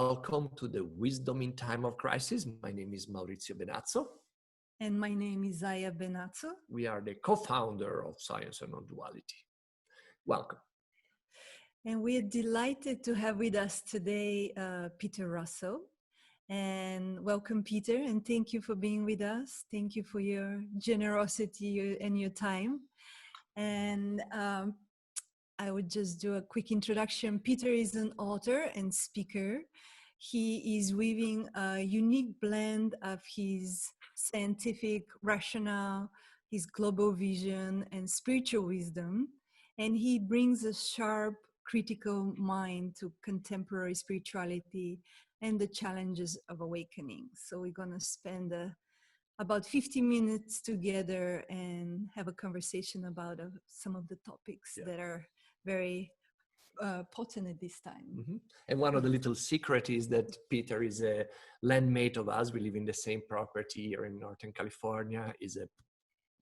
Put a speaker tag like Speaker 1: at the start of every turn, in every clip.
Speaker 1: welcome to the Wisdom in Time of Crisis. My name is Maurizio Benazzo.
Speaker 2: And my name is Zaya Benazzo.
Speaker 1: We are the co-founder of Science and Non-Duality. Welcome.
Speaker 2: And we're delighted to have with us today Peter Russell. And welcome, Peter, and thank you for being with us. Thank you for your generosity and your time. And I would just do a quick introduction. Peter is an author and speaker. He is weaving a unique blend of his scientific rationale, his global vision, and spiritual wisdom. And he brings a sharp, critical mind to contemporary spirituality and the challenges of awakening. So we're going to spend about 50 minutes together and have a conversation about some of the topics that are very potent at this time.
Speaker 1: Mm-hmm. And one of the little secrets is that Peter is a landmate of us. We live in the same property here in Northern California. Is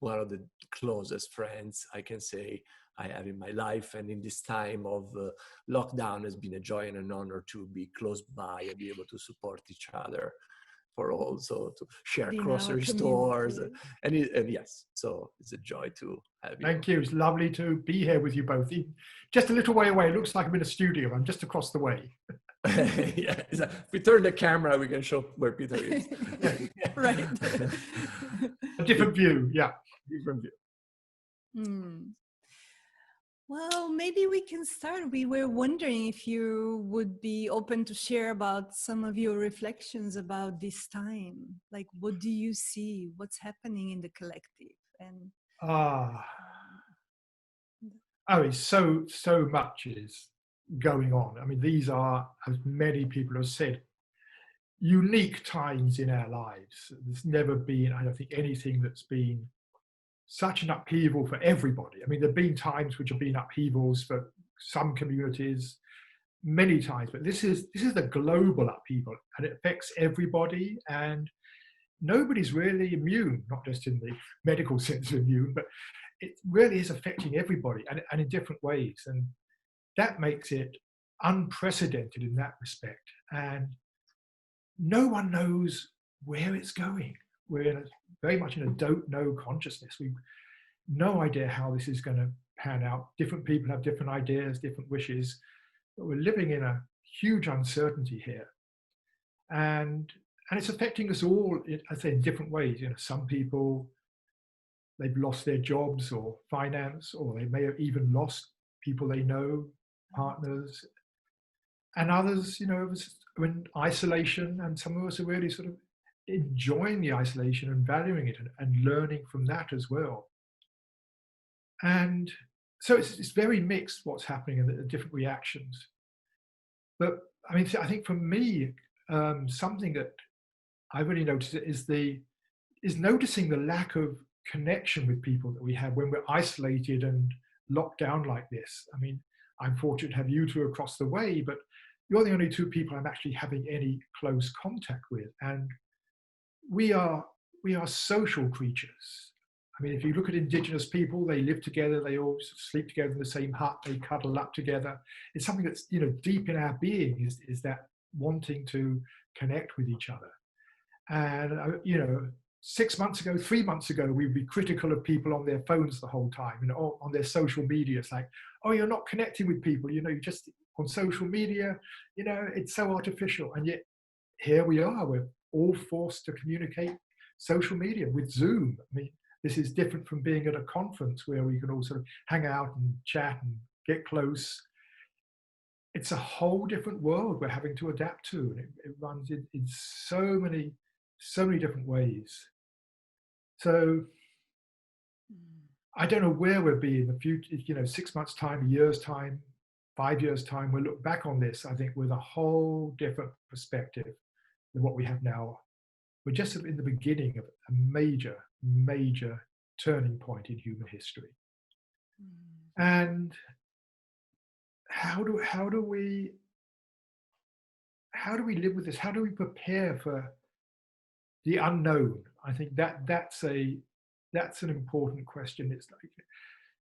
Speaker 1: one of the closest friends I can say I have in my life. And in this time of lockdown, has been a joy and an honor to be close by and be able to support each other, for also to share grocery stores. And yes, so it's a joy to have you.
Speaker 3: Thank you. It's lovely to be here with you both. Just a little way away. It looks like I'm in a studio. I'm just across the way.
Speaker 1: Yeah, if we turn the camera, we can show where Peter is.
Speaker 2: Right.
Speaker 3: A different view, yeah.
Speaker 1: Different view.
Speaker 2: Well, maybe we can start. We were wondering if you would be open to share about some of your reflections about this time. Like, what do you see? What's happening in the collective? And
Speaker 3: it's so much is going on. I mean, these are, as many people have said, unique times in our lives. There's never been, I don't think, anything that's been such an upheaval for everybody. I mean, there have been times which have been upheavals for some communities, many times, but this is a global upheaval, and it affects everybody, and nobody's really immune, not just in the medical sense of immune, but it really is affecting everybody and in different ways. And that makes it unprecedented in that respect. And no one knows where it's going. We're very much in a don't know consciousness. We've no idea how this is going to pan out. Different people have different ideas, different wishes, but we're living in a huge uncertainty here. And it's affecting us all, I say, in different ways. You know, some people, they've lost their jobs or finance, or they may have even lost people they know, partners. And others, you know, are in isolation, and some of us are really sort of enjoying the isolation and valuing it and learning from that as well. And so it's very mixed what's happening and the different reactions. But I mean, I think for me, something that I really noticed is noticing the lack of connection with people that we have when we're isolated and locked down like this. I mean, I'm fortunate to have you two across the way, but you're the only two people I'm actually having any close contact with. And we are social creatures. I mean, if you look at indigenous people, they live together, they all sleep together in the same hut, they cuddle up together. It's something that's, you know, deep in our being is that wanting to connect with each other. And, you know, 6 months ago, 3 months ago, we'd be critical of people on their phones the whole time, you know, on their social media. It's like, oh, you're not connecting with people, you know, you just on social media, you know, it's so artificial. And yet here we are, we're all forced to communicate social media with Zoom. I mean, this is different from being at a conference where we can all sort of hang out and chat and get close. It's a whole different world we're having to adapt to. And it runs in so many different ways. So I don't know where we'll be in the future, you know, 6 months' time, a year's time, 5 years' time. We'll look back on this, I think, with a whole different perspective than what we have now. We're just in the beginning of a major turning point in human history. And how do we live with this? How do we prepare for the unknown? I think that's an important question. It's like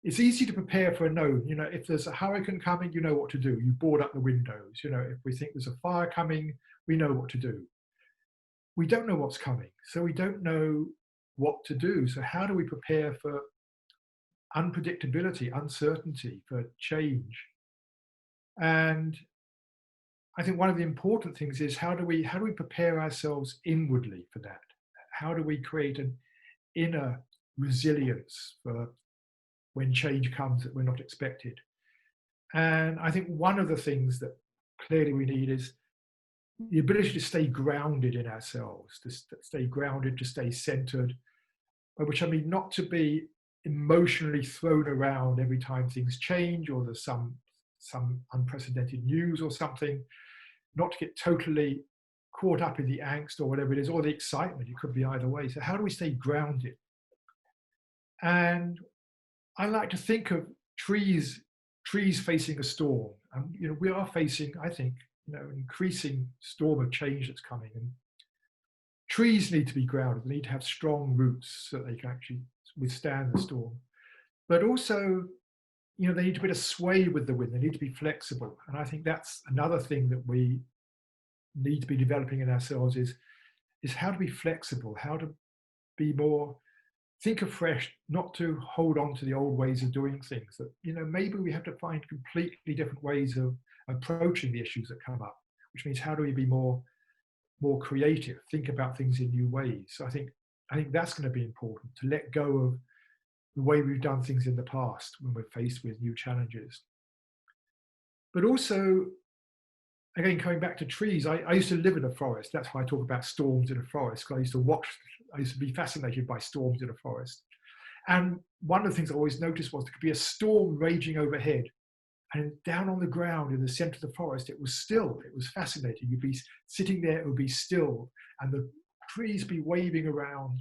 Speaker 3: it's easy to prepare for a no. You know, if there's a hurricane coming, you know what to do. You board up the windows. You know, if we think there's a fire coming, we know what to do. We don't know what's coming, so we don't know what to do. So how do we prepare for unpredictability, uncertainty, for change? And I think one of the important things is how do we prepare ourselves inwardly for that? How do we create an inner resilience for when change comes that we're not expected? And I think one of the things that clearly we need is the ability to stay grounded in ourselves, to stay grounded, to stay centered, by which I mean not to be emotionally thrown around every time things change or there's some unprecedented news or something, not to get totally caught up in the angst or whatever it is, or the excitement. It could be either way. So how do we stay grounded? And I like to think of trees facing a storm. And you know, we are facing, I think, you know, an increasing storm of change that's coming. And trees need to be grounded. They need to have strong roots so that they can actually withstand the storm. But also, you know, they need to be able to sway with the wind. They need to be flexible. And I think that's another thing that we need to be developing in ourselves is how to be flexible, how to be more, think afresh, not to hold on to the old ways of doing things. That, you know, maybe we have to find completely different ways of approaching the issues that come up, which means how do we be more creative, think about things in new ways. So I think that's going to be important, to let go of the way we've done things in the past when we're faced with new challenges. But also, again, coming back to trees, I used to live in a forest. That's why I talk about storms in a forest, because I used to be fascinated by storms in a forest. And one of the things I always noticed was there could be a storm raging overhead, and down on the ground in the center of the forest, it was still. It was fascinating. You'd be sitting there, it would be still, and the trees be waving around.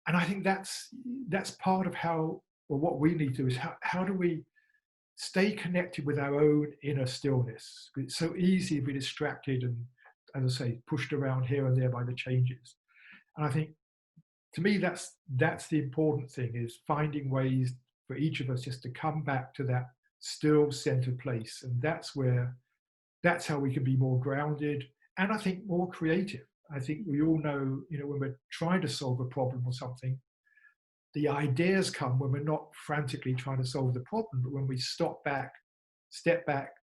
Speaker 3: And I think that's part of how, or what we need to do is how do we stay connected with our own inner stillness? It's so easy to be distracted and, as I say, pushed around here and there by the changes. And I think, to me, that's the important thing, is finding ways for each of us just to come back to that still centered place. And that's how we can be more grounded and I think more creative. I think we all know, you know, when we're trying to solve a problem or something, the ideas come when we're not frantically trying to solve the problem, but when we step back,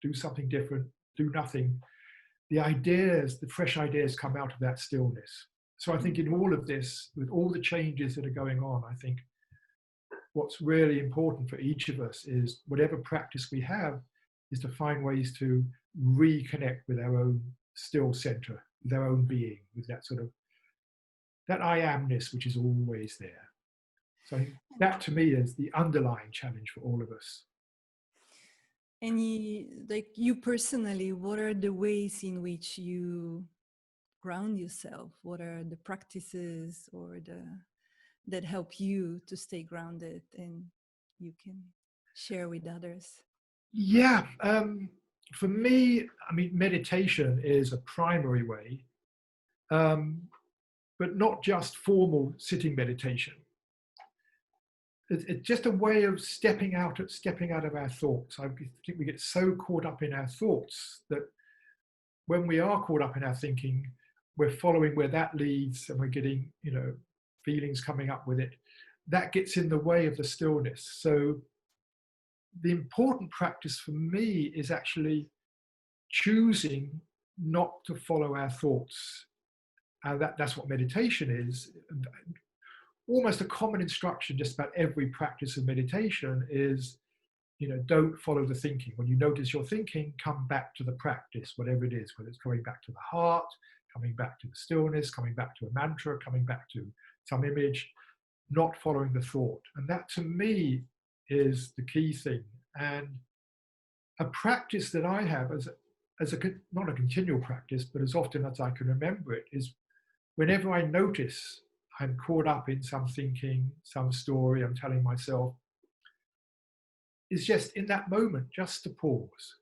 Speaker 3: do something different, do nothing, the fresh ideas come out of that stillness. So I think in all of this, with all the changes that are going on, I think what's really important for each of us is whatever practice we have is to find ways to reconnect with our own still center, with our own being, with that sort of, that I amness, which is always there. So I think that to me is the underlying challenge for all of us.
Speaker 2: And you personally, what are the ways in which you ground yourself? What are the practices or that help you to stay grounded and you can share with others?
Speaker 3: Yeah, for me, I mean, meditation is a primary way, but not just formal sitting meditation. It's just a way of stepping out of our thoughts. I think we get so caught up in our thoughts that when we are caught up in our thinking, we're following where that leads, and we're getting, you know, feelings coming up with it. That gets in the way of the stillness. So the important practice for me is actually choosing not to follow our thoughts. And that's what meditation is. Almost a common instruction just about every practice of meditation is, you know, don't follow the thinking. When you notice your thinking, come back to the practice, whatever it is, whether it's coming back to the heart, coming back to the stillness, coming back to a mantra, coming back to some image, not following the thought. And that to me is the key thing. And a practice that I have as not a continual practice, but as often as I can remember it, is whenever I notice I'm caught up in some thinking, some story I'm telling myself, is just in that moment, just to pause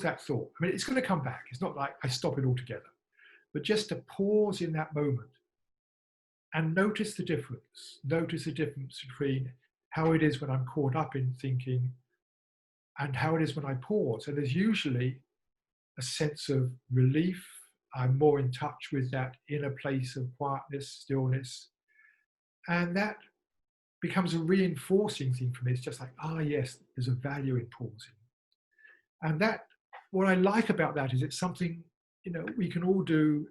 Speaker 3: that thought. I mean, it's going to come back. It's not like I stop it altogether, but just to pause in that moment and notice the difference. Notice the difference between how it is when I'm caught up in thinking, and how it is when I pause. And there's usually a sense of relief. I'm more in touch with that inner place of quietness, stillness. And that becomes a reinforcing thing for me. It's just like, ah, yes, there's a value in pausing. And that, what I like about that is it's something, we can all do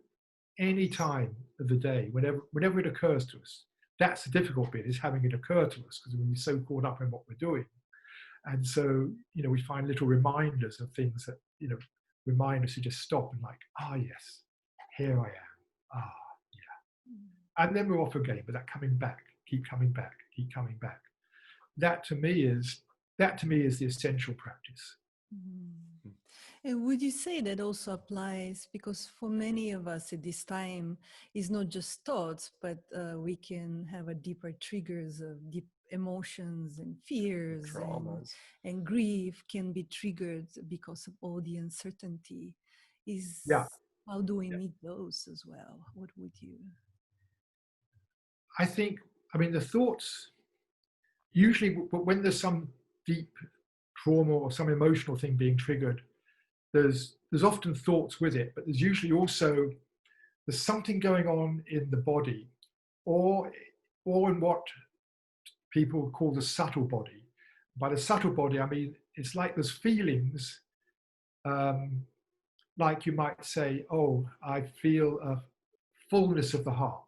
Speaker 3: any time of the day, whenever it occurs to us. That's the difficult bit, is having it occur to us, because we're so caught up in what we're doing. And so, we find little reminders of things that, remind us to just stop and like, ah, yes, here I am. Ah, yeah. And then we're off again, but that coming back, keep coming back, keep coming back. That to me is the essential practice.
Speaker 2: Mm. And would you say that also applies, because for many of us at this time is not just thoughts, but we can have a deeper triggers of deep emotions and fears
Speaker 1: Traumas.
Speaker 2: and grief can be triggered because of all the uncertainty.
Speaker 3: Yeah.
Speaker 2: How do we meet those as well? What would you?
Speaker 3: I think, the thoughts, usually when there's some deep trauma or some emotional thing being triggered, there's often thoughts with it, but there's usually also, there's something going on in the body, or in what people call the subtle body. By the subtle body, I mean, it's like there's feelings, like you might say, oh, I feel a fullness of the heart.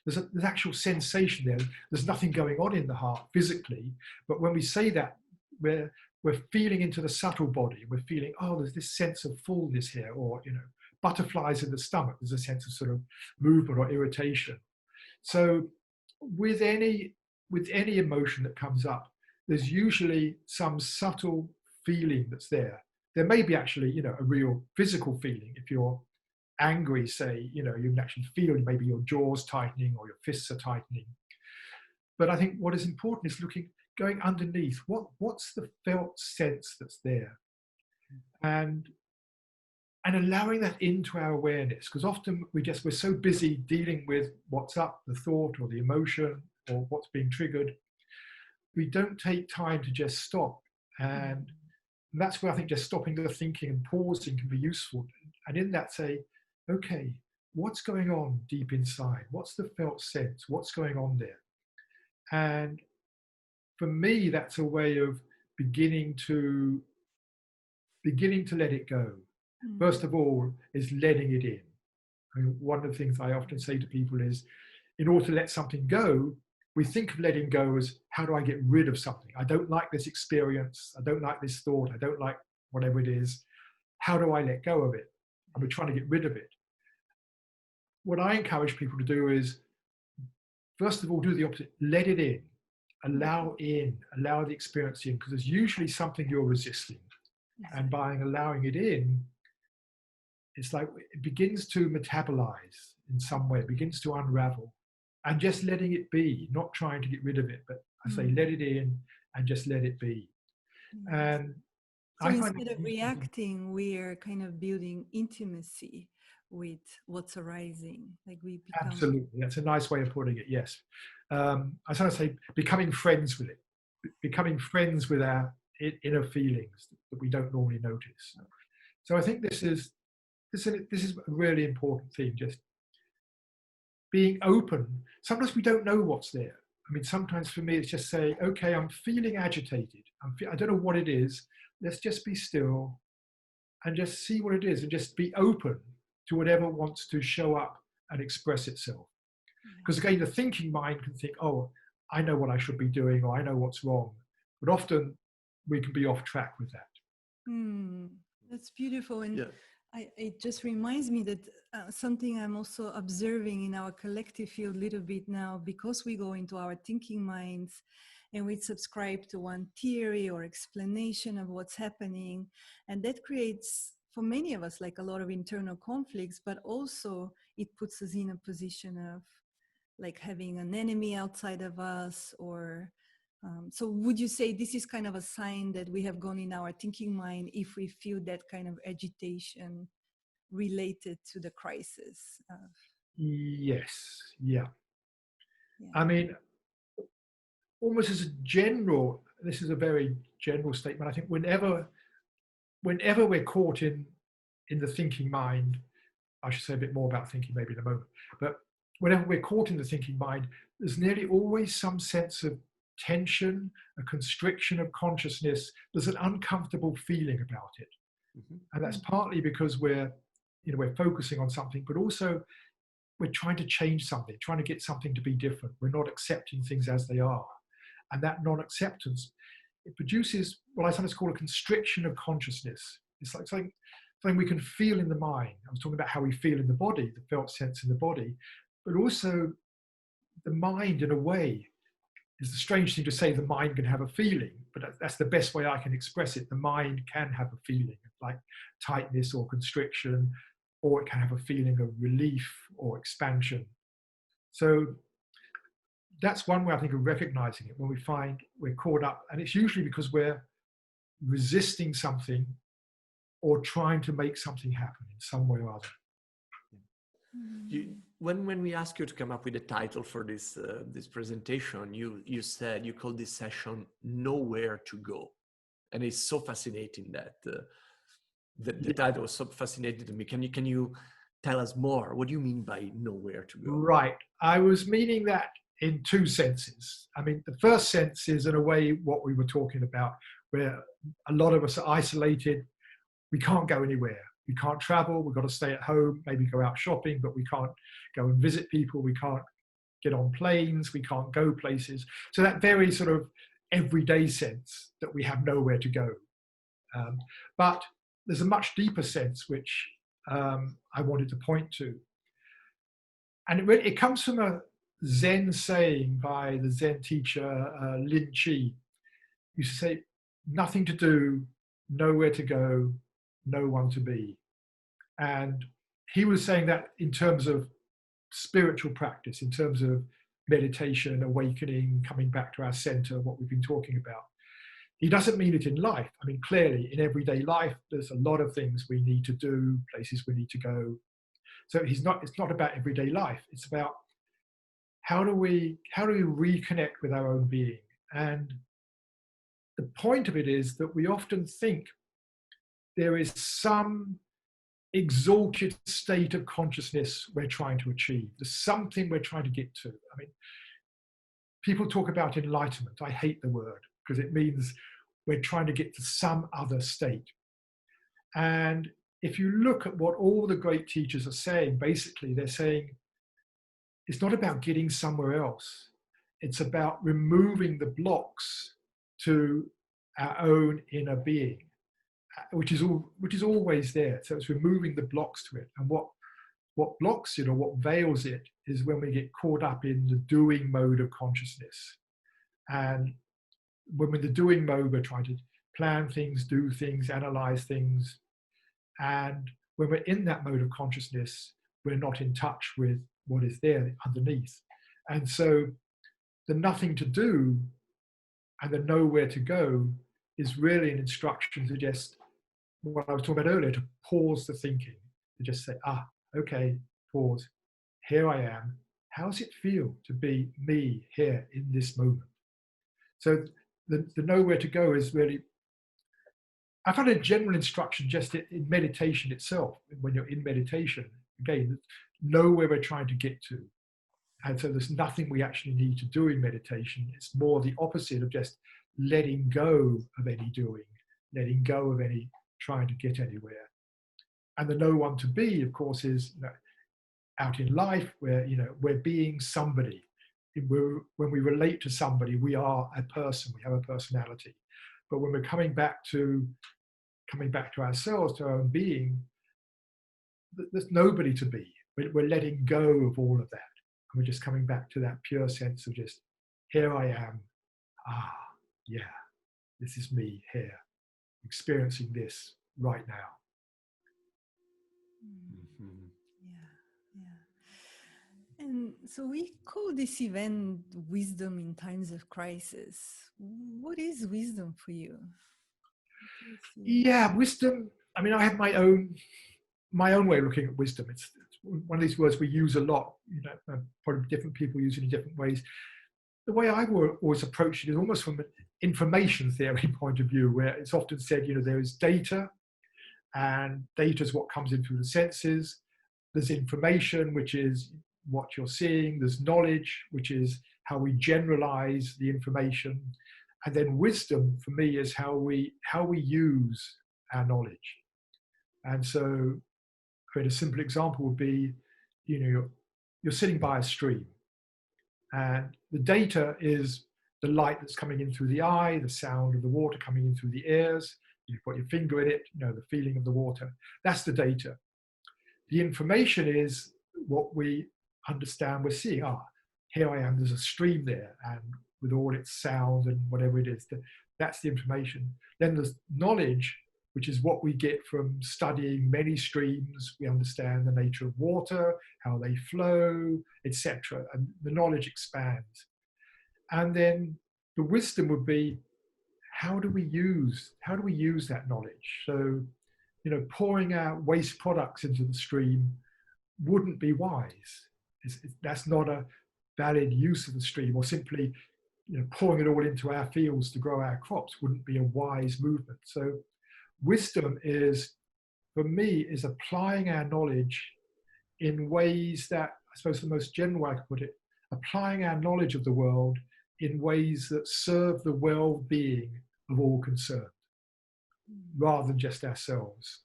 Speaker 3: There's actual sensation there. There's nothing going on in the heart physically, but when we say that, we're feeling into the subtle body. We're feeling, oh, there's this sense of fullness here, or butterflies in the stomach. There's a sense of sort of movement or irritation. So with any emotion that comes up, there's usually some subtle feeling that's there. There may be actually, a real physical feeling. If you're angry, say, you can actually feel maybe your jaws tightening or your fists are tightening. But I think what is important is going underneath. What's the felt sense that's there? And allowing that into our awareness, because often we're so busy dealing with what's up, the thought or the emotion or what's being triggered, we don't take time to just stop. And that's where I think just stopping the thinking and pausing can be useful. And in that say, okay, what's going on deep inside? What's the felt sense? What's going on there? And for me, that's a way of beginning to let it go. First of all, is letting it in. I mean, one of the things I often say to people is, in order to let something go, we think of letting go as, how do I get rid of something? I don't like this experience. I don't like this thought. I don't like whatever it is. How do I let go of it? And we're trying to get rid of it. What I encourage people to do is, first of all, do the opposite. Let it in. Allow the experience in, because there's usually something you're resisting. And by allowing it in, it's like it begins to metabolize in some way, it begins to unravel, and just letting it be, not trying to get rid of it, but I say let it in and just let it be. And
Speaker 2: so instead of reacting, we're kind of building intimacy with what's arising. Like we become...
Speaker 3: Absolutely, that's a nice way of putting it. Yes, I sometimes say becoming friends with it, becoming friends with our inner feelings that we don't normally notice. So I think this is a really important thing, just being open. Sometimes we don't know what's there. I mean, sometimes for me, it's just saying, okay, I'm feeling agitated. I don't know what it is. Let's just be still and just see what it is, and just be open to whatever wants to show up and express itself. Because again, the thinking mind can think, oh, I know what I should be doing, or I know what's wrong. But often we can be off track with that.
Speaker 2: That's beautiful. And it just reminds me that something I'm also observing in our collective field a little bit now, because we go into our thinking minds and we subscribe to one theory or explanation of what's happening. And that creates, for many of us, like a lot of internal conflicts, but also it puts us in a position of like having an enemy outside of us, or so would you say this is kind of a sign that we have gone in our thinking mind if we feel that kind of agitation related to the crisis?
Speaker 3: Yes, yeah. I mean, almost as a general, this is a very general statement, I think whenever we're caught in the thinking mind, I should say a bit more about thinking maybe in a moment, but whenever we're caught in the thinking mind, there's nearly always some sense of tension, a constriction of consciousness. There's an uncomfortable feeling about it.
Speaker 1: Mm-hmm.
Speaker 3: And that's partly because we're focusing on something, but also we're trying to change something, trying to get something to be different. We're not accepting things as they are. And that non-acceptance, it produces what I sometimes call a constriction of consciousness. It's like something we can feel in the mind. I was talking about how we feel in the body, the felt sense in the body, but also the mind, in a way, is the strange thing to say the mind can have a feeling, but that's the best way I can express it. The mind can have a feeling like tightness or constriction, or it can have a feeling of relief or expansion. So that's one way I think of recognizing it, when we find we're caught up, and it's usually because we're resisting something or trying to make something happen in some way or other.
Speaker 1: When we asked you to come up with a title for this presentation, you said you called this session "Nowhere to Go," and it's so fascinating that the title was so fascinating to me. Can you tell us more? What do you mean by "nowhere to go"?
Speaker 3: Right, I was meaning that in two senses. I mean, the first sense is, in a way, what we were talking about, where a lot of us are isolated. We can't go anywhere. We can't travel. We've got to stay at home, maybe go out shopping, but we can't go and visit people. We can't get on planes. We can't go places. So that very sort of everyday sense that we have nowhere to go. But there's a much deeper sense which I wanted to point to. And it comes from a Zen saying by the Zen teacher, Lin Chi. He used to say, nothing to do, nowhere to go, no one to be. And he was saying that in terms of spiritual practice, in terms of meditation, awakening, coming back to our center, what we've been talking about. He doesn't mean it in life. I mean, clearly in everyday life, there's a lot of things we need to do, places we need to go. So it's not about everyday life. It's about how do we reconnect with our own being? And the point of it is that we often think there is some exalted state of consciousness we're trying to achieve. There's something we're trying to get to. I mean, people talk about enlightenment. I hate the word because it means we're trying to get to some other state. And if you look at what all the great teachers are saying, basically they're saying it's not about getting somewhere else. It's about removing the blocks to our own inner being, which is always there. So it's removing the blocks to it. And what blocks it, or what veils it, is when we get caught up in the doing mode of consciousness. And when we're in the doing mode, we're trying to plan things, do things, analyze things. And when we're in that mode of consciousness, we're not in touch with what is there underneath. And so the nothing to do and the nowhere to go is really an instruction to just, what I was talking about earlier, to pause the thinking, to just say, okay, pause. Here I am. How does it feel to be me here in this moment? So the nowhere to go is really, I find a general instruction just in meditation itself. When you're in meditation, again, know where we're trying to get to. And so there's nothing we actually need to do in meditation. It's more the opposite of just letting go of any doing, letting go of any trying to get anywhere. And the no one to be, of course, is out in life where we're being somebody. When we relate to somebody, we are a person, we have a personality. But when we're coming back to ourselves, to our own being, there's nobody to be. We're letting go of all of that. And we're just coming back to that pure sense of just, here I am. Yeah, this is me here, experiencing this right now.
Speaker 1: Mm-hmm.
Speaker 2: Yeah. And so we call this event Wisdom in Times of Crisis. What is wisdom for you?
Speaker 3: Yeah, wisdom. I mean, I have my own way of looking at wisdom. It's one of these words we use a lot. Probably different people use it in different ways. the way I always approach it is almost from an information theory point of view, where it's often said, there is data, and data is what comes in through the senses. There's information, which is what you're seeing. There's knowledge, which is how we generalize the information. And then wisdom, for me, is how we use our knowledge. And so, a simple example would be, you're sitting by a stream, and the data is the light that's coming in through the eye, the sound of the water coming in through the ears. You put your finger in it, the feeling of the water. That's the data. The information is what we understand we're seeing. Here I am, there's a stream there, and with all its sound and whatever it is, that's the information. Then there's knowledge, which is what we get from studying many streams. We understand the nature of water, how they flow, etc. And the knowledge expands. And then the wisdom would be, how do we use that knowledge? So, pouring out waste products into the stream wouldn't be wise. That's not a valid use of the stream, or simply, pouring it all into our fields to grow our crops wouldn't be a wise movement. So wisdom is, for me, is applying our knowledge in ways that, I suppose the most general way I could put it, applying our knowledge of the world in ways that serve the well-being of all concerned, rather than just ourselves.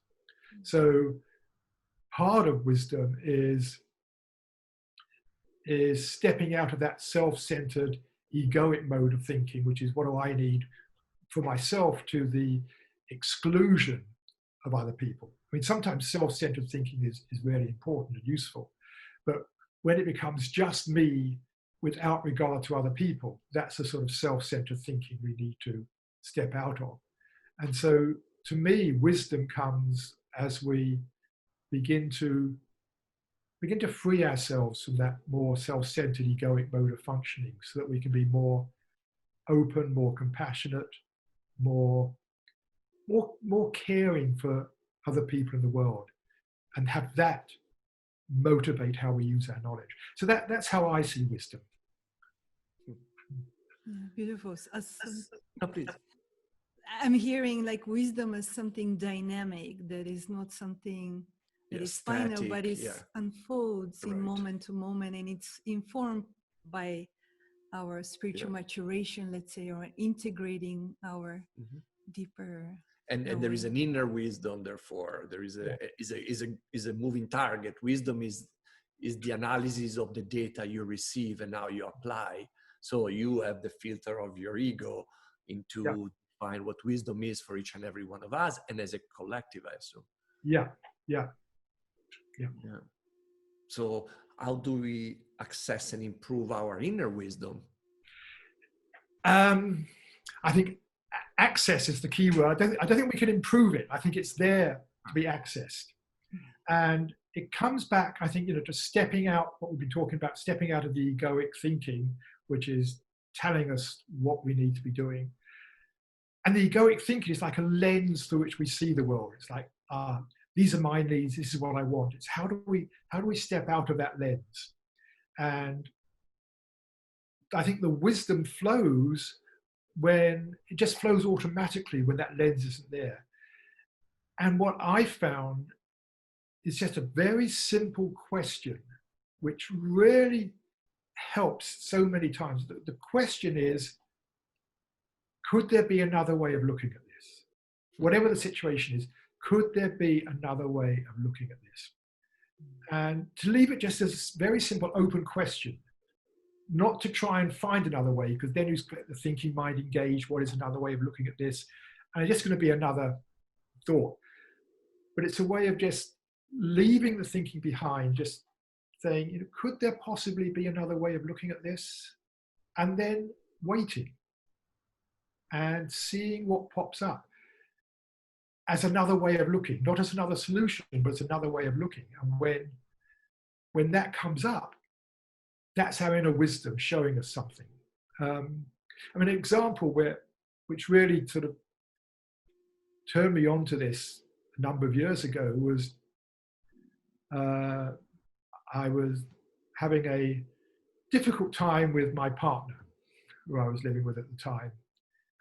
Speaker 3: So part of wisdom is stepping out of that self-centered, egoic mode of thinking, which is, what do I need for myself, to the exclusion of other people. I mean, sometimes self-centered thinking is really important and useful, but when it becomes just me without regard to other people, that's the sort of self-centered thinking we need to step out of. And so, to me, wisdom comes as we begin to free ourselves from that more self-centered, egoic mode of functioning, so that we can be more open, more compassionate, more caring for other people in the world, and have that motivate how we use our knowledge. So that's how I see wisdom.
Speaker 2: Beautiful.
Speaker 1: No, please.
Speaker 2: I'm hearing like wisdom as something dynamic, that is not something that is final, but it unfolds in moment to moment, and it's informed by our spiritual maturation, let's say, or integrating our deeper.
Speaker 1: And there is an inner wisdom. Therefore, there is a moving target. Wisdom is the analysis of the data you receive and how you apply. So you have the filter of your ego into find what wisdom is for each and every one of us, and as a collective, I assume.
Speaker 3: Yeah.
Speaker 1: So how do we access and improve our inner wisdom?
Speaker 3: I think access is the key word. I don't think we can improve it. I think it's there to be accessed. And it comes back, I think, to stepping out, what we've been talking about, stepping out of the egoic thinking, which is telling us what we need to be doing. And the egoic thinking is like a lens through which we see the world. It's like, these are my needs, this is what I want. It's how do we step out of that lens? And I think the wisdom flows when it just flows automatically when that lens isn't there. And what I found is just a very simple question, which really helps so many times. The question is, could there be another way of looking at this? Whatever the situation is, could there be another way of looking at this? And to leave it just as a very simple open question, not to try and find another way, because then you get the thinking mind engaged. What is another way of looking at this? And it's just going to be another thought. But it's a way of just leaving the thinking behind, just saying, could there possibly be another way of looking at this? And then waiting and seeing what pops up as another way of looking, not as another solution, but as another way of looking. And when that comes up, that's our inner wisdom showing us something. An example which really sort of turned me on to this a number of years ago was I was having a difficult time with my partner. who I was living with at the time.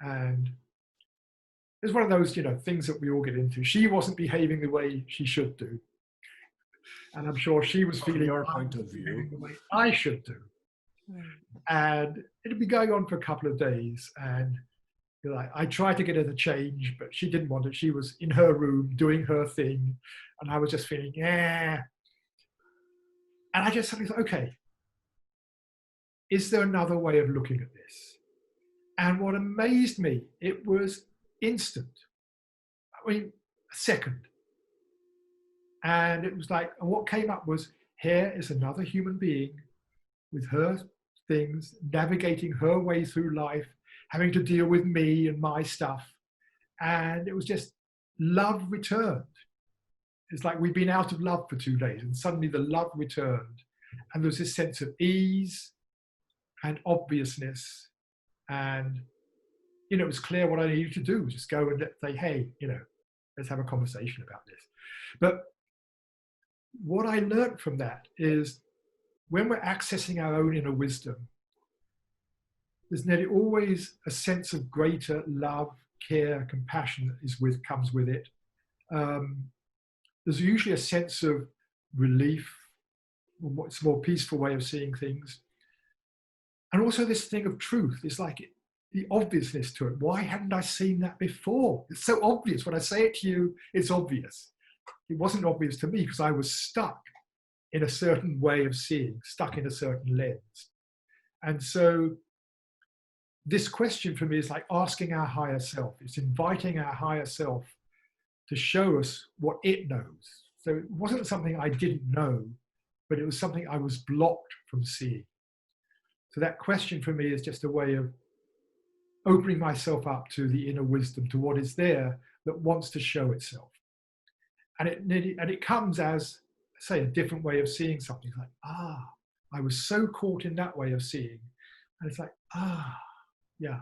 Speaker 3: And it was one of those, things that we all get into. She wasn't behaving the way she should do. And I'm sure she was
Speaker 1: From
Speaker 3: feeling
Speaker 1: your
Speaker 3: I
Speaker 1: point of
Speaker 3: wasn't behaving
Speaker 1: view.
Speaker 3: the way I should do.
Speaker 2: Right.
Speaker 3: And it'd be going on for a couple of days. And I tried to get her to change, but she didn't want it. She was in her room doing her thing. And I was just feeling, yeah. And I just suddenly thought, okay, is there another way of looking at this? And what amazed me, it was instant. I mean, a second. And it was like, and what came up was, here is another human being with her things, navigating her way through life, having to deal with me and my stuff. And it was just, love returned. It's like we've been out of love for 2 days, and suddenly the love returned. And there was this sense of ease and obviousness. And, it was clear what I needed to do was just go and say, hey, let's have a conversation about this. But what I learned from that is when we're accessing our own inner wisdom, there's nearly always a sense of greater love, care, compassion comes with it. There's usually a sense of relief, it's a more peaceful way of seeing things. And also this thing of truth. It's like the obviousness to it. Why hadn't I seen that before? It's so obvious. When I say it to you, it's obvious. It wasn't obvious to me because I was stuck in a certain way of seeing, stuck in a certain lens. And so this question for me is like asking our higher self. It's inviting our higher self to show us what it knows. So it wasn't something I didn't know, but it was something I was blocked from seeing. So that question for me is just a way of opening myself up to the inner wisdom, to what is there that wants to show itself. And it comes as, say, a different way of seeing something. Like, I was so caught in that way of seeing. And it's like, yeah.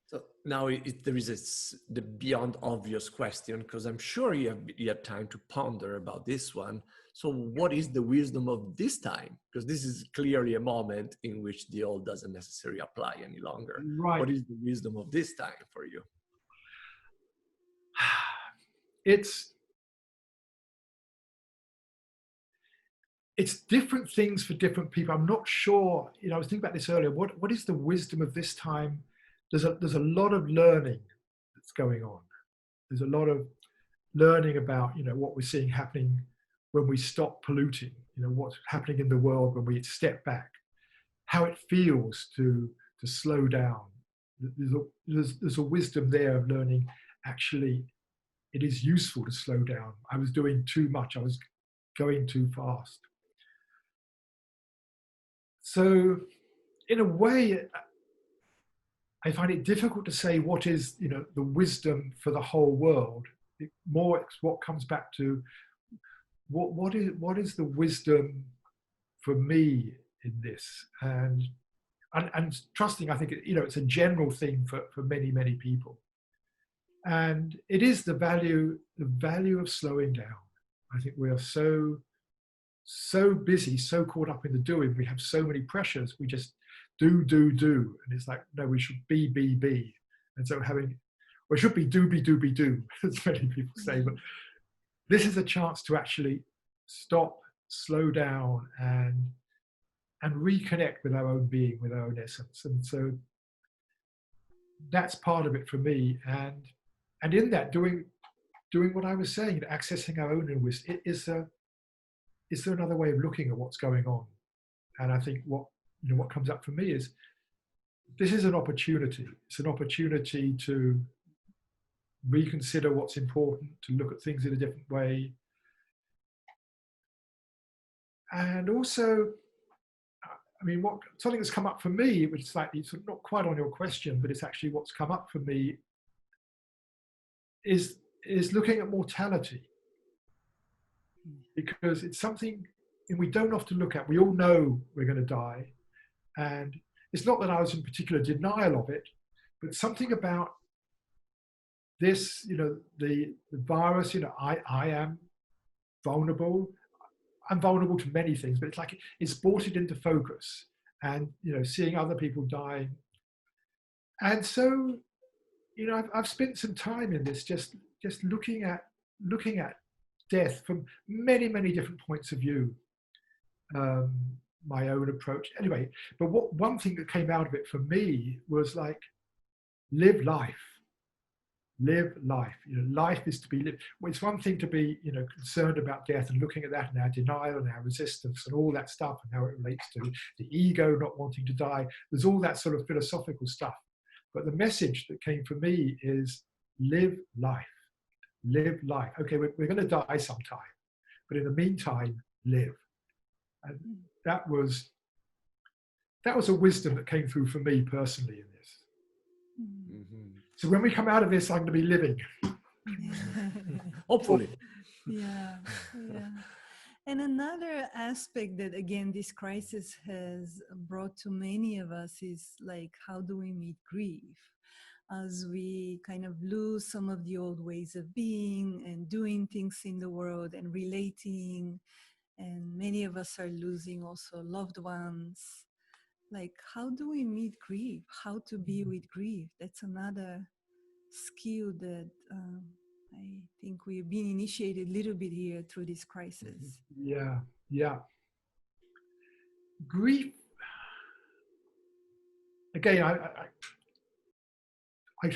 Speaker 1: So now there is the beyond obvious question, because I'm sure you had time to ponder about this one. So what is the wisdom of this time? Because this is clearly a moment in which the old doesn't necessarily apply any longer.
Speaker 3: Right.
Speaker 1: What is the wisdom of this time for you?
Speaker 3: It's different things for different people. I'm not sure, I was thinking about this earlier. What is the wisdom of this time? There's a lot of learning that's going on. There's a lot of learning about, what we're seeing happening when we stop polluting, what's happening in the world when we step back, how it feels to slow down. There's a wisdom there of learning, actually, it is useful to slow down. I was doing too much. I was going too fast. So in a way, I find it difficult to say what is, the wisdom for the whole world. It's what comes back to what is the wisdom for me in this, and trusting. I think it's a general thing for many, many people, and it is the value of slowing down. I think we are so busy, so caught up in the doing. We have so many pressures. We just do, and it's like, no, we should be. And so it should be do, as many people say. But this is a chance to actually stop, slow down, and reconnect with our own being, with our own essence. And so that's part of it for me. And in that, doing what I was saying, accessing our own inner wisdom, is there another way of looking at what's going on? And I think what comes up for me is, this is an opportunity. It's an opportunity to reconsider what's important, to look at things in a different way. And also, something that's come up for me, which is slightly sort of not quite on your question, but it's actually what's come up for me, is looking at mortality. Because it's something we don't often look at. We all know we're going to die. And it's not that I was in particular denial of it, but something about this, the virus, I am vulnerable. I'm vulnerable to many things, but it's like it's brought it into focus. And, seeing other people dying, And so, I've spent some time in this, just looking at death from many, many different points of view. My own approach, anyway. But one thing that came out of it for me was like, live life. Live life. Life is to be lived. Well, it's one thing to be, concerned about death and looking at that and our denial and our resistance and all that stuff and how it relates to the ego not wanting to die. There's all that sort of philosophical stuff. But the message that came for me is live life. Live life. Okay, we're going to die sometime, but in the meantime, live. And that was a wisdom that came through for me personally in this.
Speaker 1: Mm-hmm.
Speaker 3: So when we come out of this, I'm going to be living.
Speaker 1: Hopefully.
Speaker 2: Yeah. And another aspect that, again, this crisis has brought to many of us is like, how do we meet grief? As we kind of lose some of the old ways of being and doing things in the world and relating. And many of us are losing also loved ones. Like, how do we meet grief? How to be with grief? That's another skill that I think we've been initiated a little bit here through this crisis.
Speaker 3: Yeah. Grief. Again, I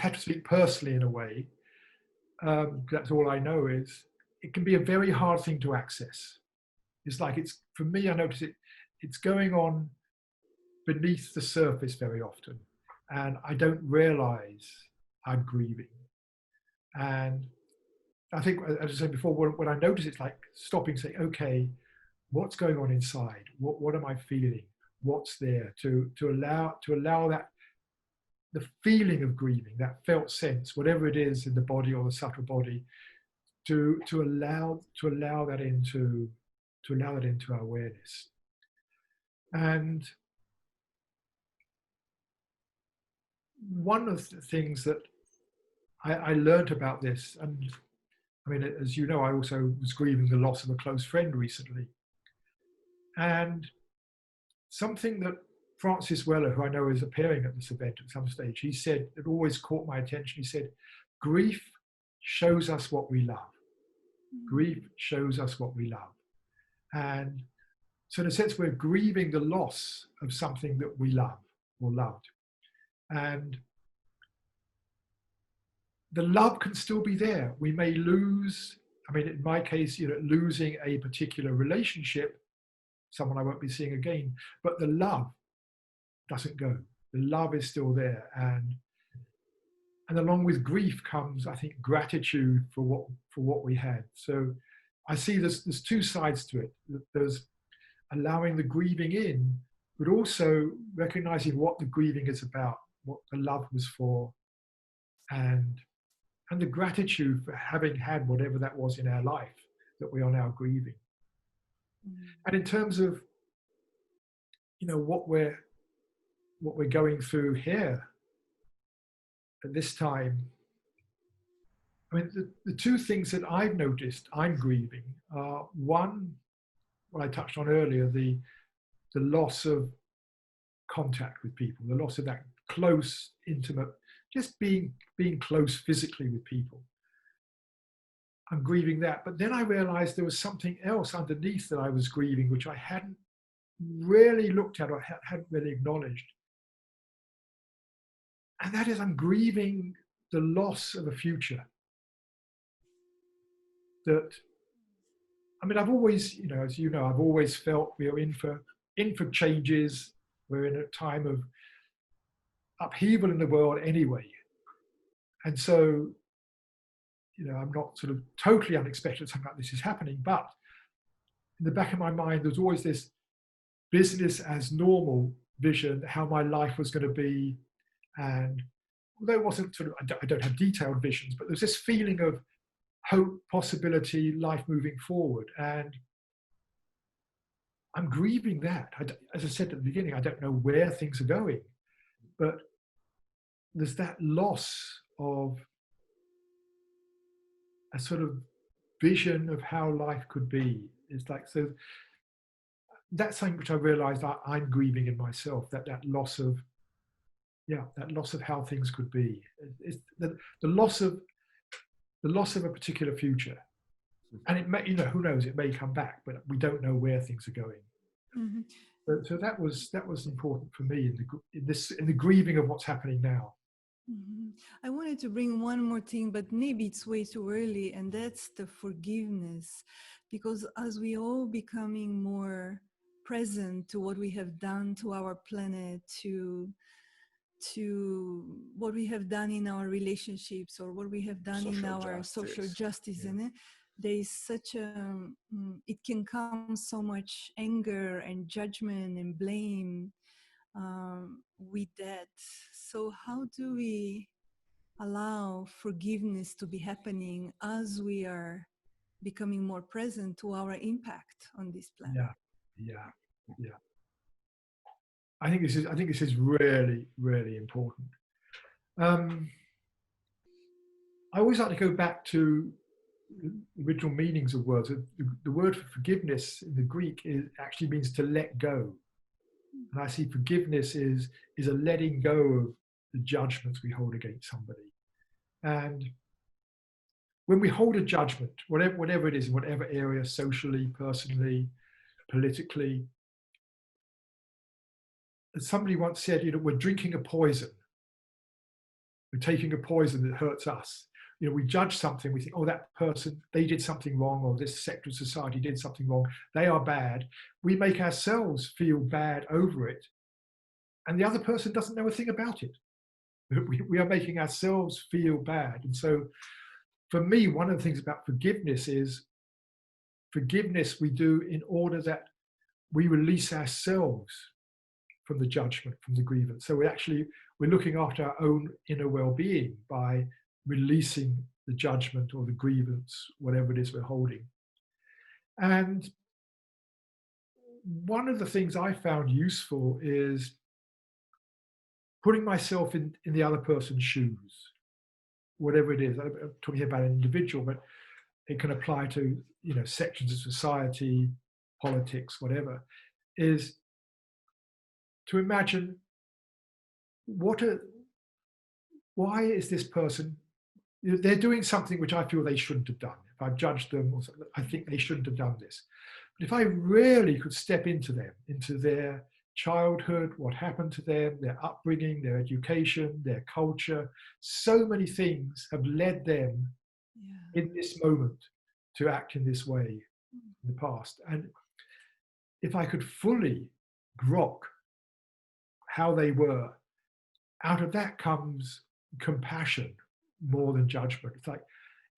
Speaker 3: had to speak personally in a way. That's all I know is it can be a very hard thing to access. It's like for me, I notice it's going on beneath the surface very often. And I don't realize I'm grieving. And I think, as I said before, when I notice it's like stopping, saying, okay, what's going on inside? What am I feeling? What's there? To allow that, the feeling of grieving, that felt sense, whatever it is in the body or the subtle body, to allow that into our awareness. And one of the things that I learned about this, and I mean, as you know, I also was grieving the loss of a close friend recently. And something that Francis Weller, who I know is appearing at this event at some stage, he said, it always caught my attention. He said, grief shows us what we love. Grief shows us what we love. And so in a sense, we're grieving the loss of something that we love or loved. And the love can still be there. We may lose, I mean, in my case, losing a particular relationship, someone I won't be seeing again, but the love doesn't go. The love is still there. And along with grief comes, I think, gratitude for what we had. So I see there's two sides to it. There's allowing the grieving in, but also recognizing what the grieving is about, what the love was for, and the gratitude for having had whatever that was in our life that we are now grieving. And in terms of, what we're going through here at this time, I mean, the two things that I've noticed I'm grieving are, one, what I touched on earlier, the loss of contact with people, the loss of that close, intimate, just being close physically with people. I'm grieving that. But then I realized there was something else underneath that I was grieving, which I hadn't really looked at or hadn't really acknowledged. And that is, I'm grieving the loss of a future. That, I mean, I've always, as you know, I've always felt we are in for changes. We're in a time of upheaval in the world anyway. And so, I'm not sort of totally unexpected something like this is happening, but in the back of my mind, there's always this business as normal vision, how my life was going to be. And although it wasn't sort of, I don't have detailed visions, but there's this feeling of hope, possibility, life moving forward. And I'm grieving that. As I said at the beginning, I don't know where things are going, but there's that loss of a sort of vision of how life could be. It's like, so that's something which I realized I'm grieving in myself, that loss of Yeah, that loss of how things could be. It's the loss of a particular future. And it may, who knows, it may come back, but we don't know where things are going.
Speaker 2: Mm-hmm.
Speaker 3: So that was important for me in the grieving of what's happening now.
Speaker 2: Mm-hmm. I wanted to bring one more thing, but maybe it's way too early, and that's the forgiveness. Because as we all becoming more present to what we have done to our planet, to what we have done in our relationships, or what we have done in our social justice,
Speaker 1: Yeah.
Speaker 2: and there is such a it can come so much anger and judgment and blame with that. So how do we allow forgiveness to be happening as we are becoming more present to our impact on this planet?
Speaker 3: Yeah. I think this is really, really important. I always like to go back to the original meanings of words. The word for forgiveness in the Greek actually means to let go. And I see forgiveness is a letting go of the judgments we hold against somebody. And when we hold a judgment, whatever it is, in whatever area, socially, personally, politically, as somebody once said, we're drinking a poison. We're taking a poison that hurts us. We judge something, we think, oh, that person, they did something wrong, or this sector of society did something wrong, they are bad. We make ourselves feel bad over it, and the other person doesn't know a thing about it. We are making ourselves feel bad. And so for me, one of the things about forgiveness is forgiveness we do in order that we release ourselves from the judgment, from the grievance. So we're looking after our own inner well-being by releasing the judgment or the grievance, whatever it is we're holding. And one of the things I found useful is putting myself in the other person's shoes, whatever it is. I'm talking about an individual, but it can apply to sections of society, politics, whatever, is to imagine why is this person, they're doing something which I feel they shouldn't have done. If I've judged them, or I think they shouldn't have done this. But if I really could step into them, into their childhood, what happened to them, their upbringing, their education, their culture, so many things have led them in this moment to act in this way in the past. And if I could fully grok how they were, out of that comes compassion more than judgment. It's like,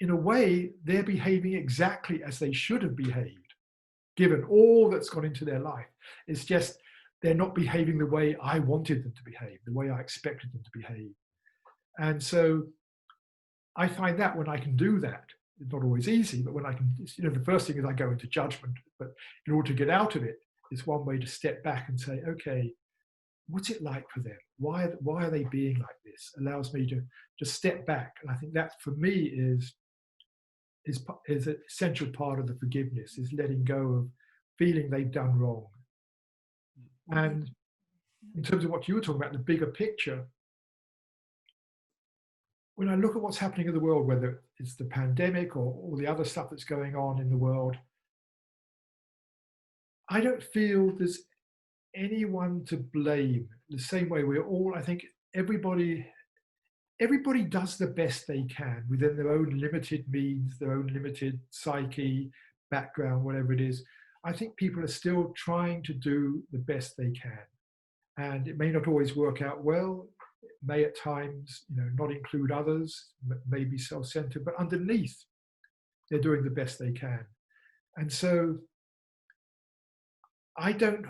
Speaker 3: in a way, they're behaving exactly as they should have behaved, given all that's gone into their life. It's just they're not behaving the way I wanted them to behave, the way I expected them to behave. And so I find that when I can do that, it's not always easy, but when I can, the first thing is I go into judgment, but in order to get out of it, it's one way to step back and say, okay, what's it like for them? Why are they being like this? Allows me to just step back. And I think that for me is an essential part of the forgiveness, is letting go of feeling they've done wrong. And in terms of what you were talking about, the bigger picture, when I look at what's happening in the world, whether it's the pandemic or all the other stuff that's going on in the world, I don't feel there's anyone to blame. The same way I think everybody does the best they can within their own limited means, their own limited psyche, background, whatever it is. I think people are still trying to do the best they can. And it may not always work out well. It may at times, not include others, may be self-centered, but underneath, they're doing the best they can. And so I don't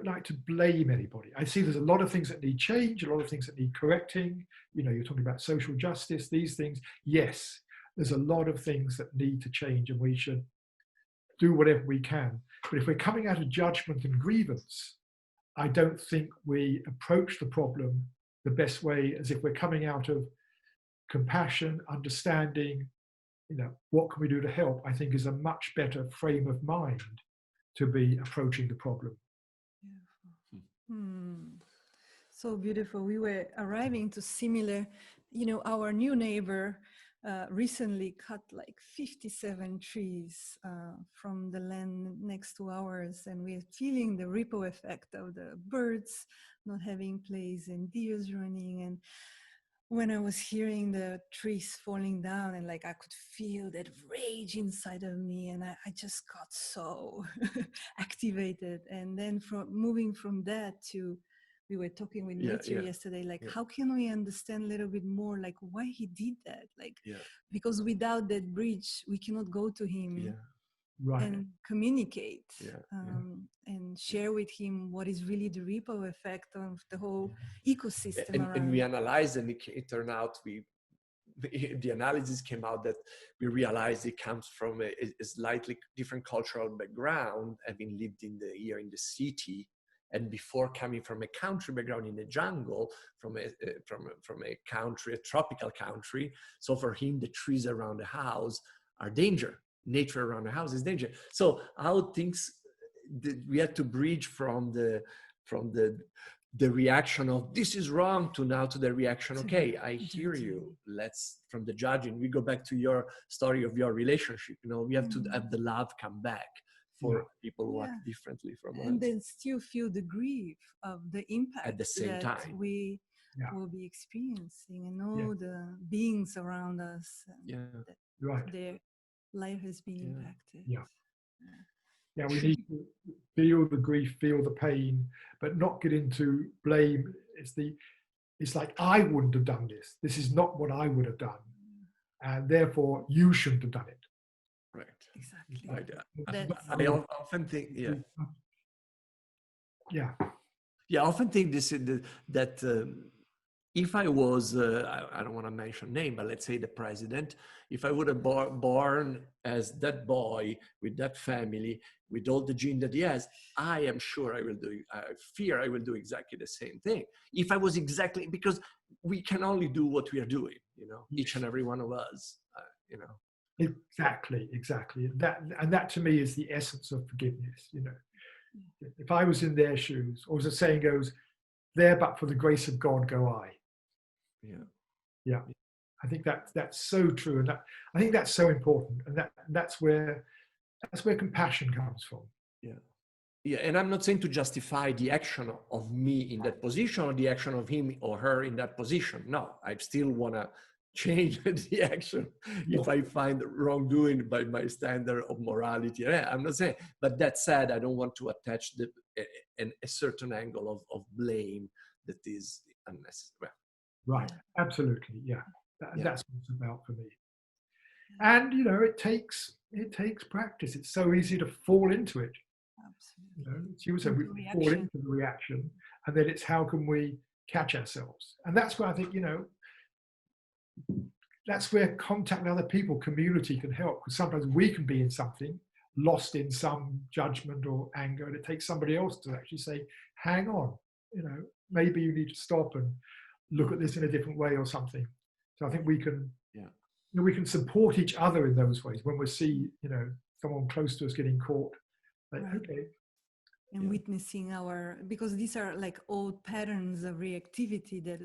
Speaker 3: like to blame anybody. I see there's a lot of things that need change, a lot of things that need correcting. You're talking about social justice, these things. Yes, there's a lot of things that need to change, and we should do whatever we can. But if we're coming out of judgment and grievance, I don't think we approach the problem the best way, as if we're coming out of compassion, understanding, what can we do to help, I think is a much better frame of mind to be approaching the problem.
Speaker 2: So beautiful. We were arriving to similar, our new neighbor recently cut like 57 trees from the land next to ours, and we're feeling the ripple effect of the birds not having place and deers running. And when I was hearing the trees falling down, and like I could feel that rage inside of me, and I just got so activated. And then moving from that to, we were talking with nature yesterday, like how can we understand a little bit more like why he did that, like because without that bridge we cannot go to him and communicate and share with him what is really the ripple effect of the whole ecosystem around.
Speaker 1: And we analyzed, and it turned out the analysis came out that we realized it comes from a slightly different cultural background, having lived here in the city, and before coming from a country background in the jungle, from a country, a tropical country. So for him, the trees around the house are danger. Nature around the house is danger. So how things we had to bridge from the reaction of this is wrong to now to the reaction, okay, I hear you. Let's, from the judging, we go back to your story of your relationship. We have to have the love come back for people who act differently from us.
Speaker 2: And then still feel the grief of the impact
Speaker 1: at the same time
Speaker 2: we will be experiencing, and all the beings around us. That their life has been impacted.
Speaker 3: Yeah, we need to feel the grief, feel the pain, but not get into blame. It's like, I wouldn't have done this. This is not what I would have done. And therefore, you shouldn't have done it.
Speaker 1: Right.
Speaker 2: Exactly.
Speaker 1: I often think, I often think that if I was, I don't want to mention name, but let's say the president, if I would have born as that boy with that family, with all the gene that he has, I am sure I will do, I fear I will do exactly the same thing. If I was exactly, because we can only do what we are doing, each and every one of us,
Speaker 3: Exactly. That to me is the essence of forgiveness. If I was in their shoes, or as the saying goes, there but for the grace of God go I. Yeah. I think that's so true, and I think that's so important, and that's where compassion comes from.
Speaker 1: Yeah, and I'm not saying to justify the action of me in that position or the action of him or her in that position. No, I still want to change the action if I find wrongdoing by my standard of morality. I'm not saying, but that said, I don't want to attach a certain angle of blame that is unnecessary.
Speaker 3: Right, absolutely, that's what it's about for me. And it takes practice. It's so easy to fall into it.
Speaker 2: Absolutely.
Speaker 3: As you said, we fall into the reaction, and then it's how can we catch ourselves? And that's where I think that's where contacting other people, community can help, because sometimes we can be in something, lost in some judgment or anger, and it takes somebody else to actually say, hang on, maybe you need to stop and look at this in a different way or something. So I think we can we can support each other in those ways when we see someone close to us getting caught, like okay,
Speaker 2: and witnessing because these are like old patterns of reactivity that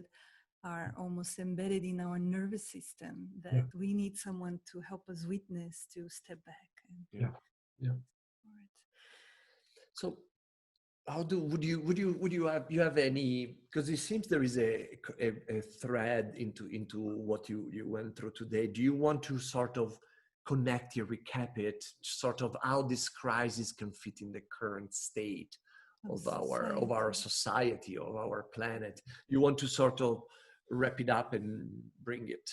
Speaker 2: are almost embedded in our nervous system, that we need someone to help us witness, to step back.
Speaker 1: So how would you have any, because it seems there is a thread into what you went through today. Do you want to sort of connect it, recap it, sort of how this crisis can fit in the current state of our society, of our planet? You want to sort of wrap it up and bring it?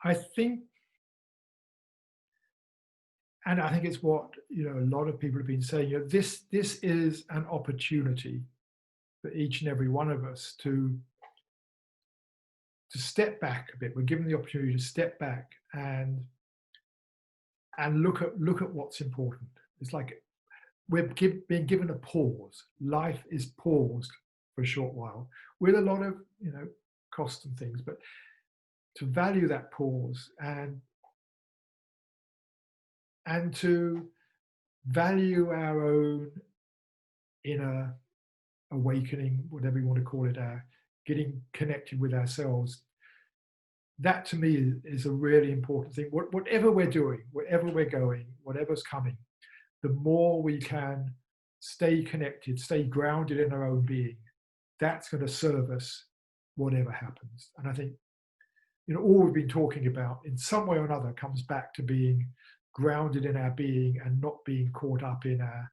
Speaker 3: I think. And I think it's what a lot of people have been saying. This is an opportunity for each and every one of us to step back a bit. We're given the opportunity to step back and look at what's important. It's like we're being given a pause. Life is paused for a short while with a lot of cost and things, but to value that pause and to value our own inner awakening, whatever you want to call it, getting connected with ourselves. That to me is a really important thing. Whatever we're doing, wherever we're going, whatever's coming, the more we can stay connected, stay grounded in our own being, that's going to serve us whatever happens. And I think, all we've been talking about in some way or another comes back to being grounded in our being and not being caught up in our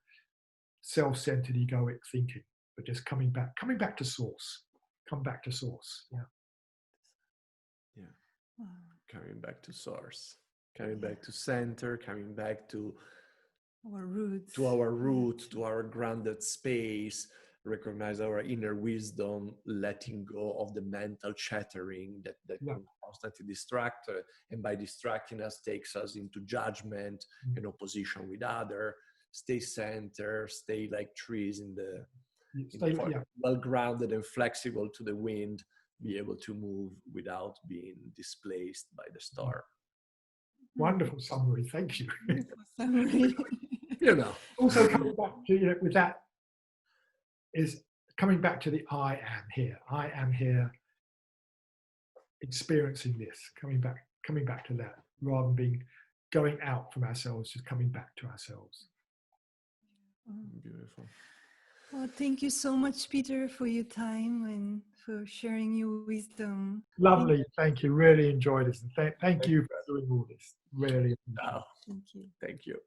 Speaker 3: self-centered egoic thinking, but just coming back to source. Come back to source. Yeah.
Speaker 1: Yeah. Coming back to source, coming back to center, coming back to
Speaker 2: our roots,
Speaker 1: to our grounded space, recognize our inner wisdom, letting go of the mental chattering that can constantly distract, and by distracting us takes us into judgment and opposition with other. Stay centered, stay like trees well grounded and flexible to the wind, be able to move without being displaced by the storm.
Speaker 3: Wonderful summary, thank you.
Speaker 2: Summary.
Speaker 3: Also coming back to, with that, is coming back to the I am here. I am here experiencing this, coming back to that, rather than going out from ourselves, just coming back to ourselves.
Speaker 1: Beautiful.
Speaker 2: Well, thank you so much, Peter, for your time and for sharing your wisdom.
Speaker 3: Lovely, thank you. Really enjoyed this. And thank you for doing all this. Really.
Speaker 2: Thank you.
Speaker 1: Thank you.